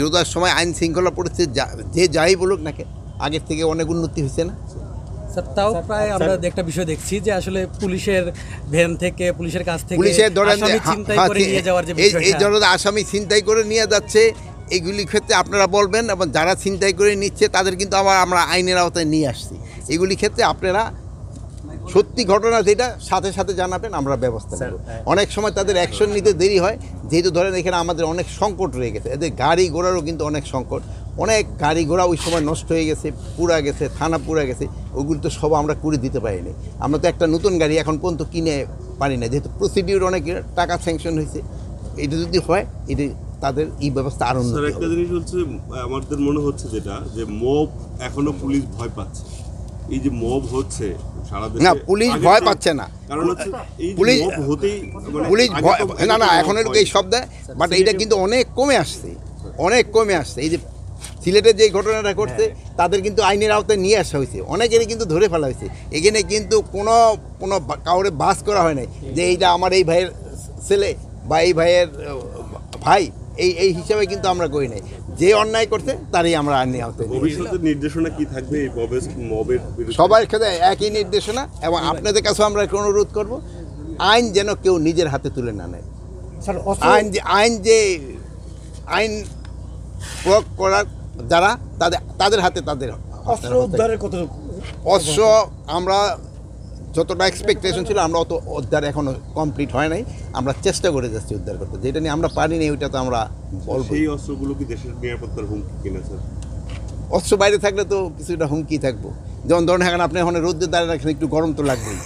বিরোধার সময় আইন শৃঙ্খলা পরিস্থিতি যে যাই বলুক নাকি আগের থেকে অনেক উন্নতি হয়েছে না স্যার? তাও প্রায় আমরা একটা বিষয় দেখছি যে আসলে পুলিশের ভ্যান থেকে পুলিশের কাছ থেকে পুলিশের ধরেন আসামি ছিনতাই করে নিয়ে যাওয়ার যে বিষয়টা, এই ধরনের আসামি ছিনতাই করে নিয়ে যাচ্ছে, এইগুলির ক্ষেত্রে আপনারা বলবেন এবং যারা ছিনতাই করে নিচ্ছে তাদের কিন্তু আবার আমরা আইনের আওতায় নিয়ে আসছি। এগুলি ক্ষেত্রে আপনারা সত্যি ঘটনা যেটা সাথে সাথে জানাবেন, আমরা ব্যবস্থা নেব। অনেক সময় তাদের অ্যাকশন নিতে দেরি হয়, যেহেতু ধরেন এখানে আমাদের অনেক সংকট রয়ে গেছে, এদের গাড়ি ঘোড়ারও কিন্তু অনেক সংকট, অনেক গাড়ি ঘোড়া ওই সময় নষ্ট হয়ে গেছে, পুরা গেছে, থানা পুরা গেছে, ওগুলো তো সব আমরা করে দিতে পারিনি। আমরা তো একটা নতুন গাড়ি এখন পর্যন্ত কিনে পারি না, যেহেতু প্রসিডিউর অনেক টাকা স্যাংশন হয়েছে। এটা যদি হয় এটা তাদের এই ব্যবস্থা আরো উন্নতি হবে। একটা জিনিস হচ্ছে আমাদের মনে হচ্ছে যেটা যে মব এখনো পুলিশ ভয় পাচ্ছে, এই যে মব হচ্ছে সারা দেশে, না পুলিশ ভয় পাচ্ছে না, কারণ হচ্ছে এই পুলিশ মব হতেই পুলিশ ভয় না এখন এই সব দেয়, বাট এইটা কিন্তু অনেক কমে আসছে, অনেক কমে আসছে। এই যে সিলেটের যে ঘটনাটা ঘটছে তাদের কিন্তু আইনের আওতায় নিয়ে আসা হয়েছে, অনেকেরই কিন্তু ধরে ফেলা হয়েছে। এখানে কিন্তু কোনো কাউরে বাস করা হয় নাই যে এইটা আমার এই ভাইয়ের ছেলে বা এই ভাইয়ের ভাই, এই হিসাবে কিন্তু আমরা করি নাই। যে অন্যায় করছে তারই আমরা আইনের আওতায় নিয়ে আসি। ভবিষ্যতের নির্দেশনা কি থাকবে এই মবের বিরুদ্ধে? সবার ক্ষেত্রে একই নির্দেশনা, এবং আপনাদের কাছেও আমরা একটা অনুরোধ করব, আইন যেন কেউ নিজের হাতে তুলে না নেয়। আইন প্রয়োগ করার যারা তাদের হাতে তাদের অস্ত্র উদ্ধারের কত অস্ত্র আমরা যতটা এক্সপেকটেশন ছিল আমরা অত উদ্ধার এখনো কমপ্লিট হয় নাই, আমরা চেষ্টা করে যাচ্ছি উদ্ধার করতে, যেটা নিয়ে আমরা পারিনি ওইটা তো আমরা বলবো। সেই অস্ত্রগুলো কি দেশের নিরাপত্তার হুমকি কিনা স্যার? অস্ত্র বাইরে থাকলে তো কিছুটা হুমকি থাকবো, যেমন ধরেন এখন আপনি এখন রোদ্রে দাঁড়িয়ে রাখেন, একটু গরম তো লাগবেই।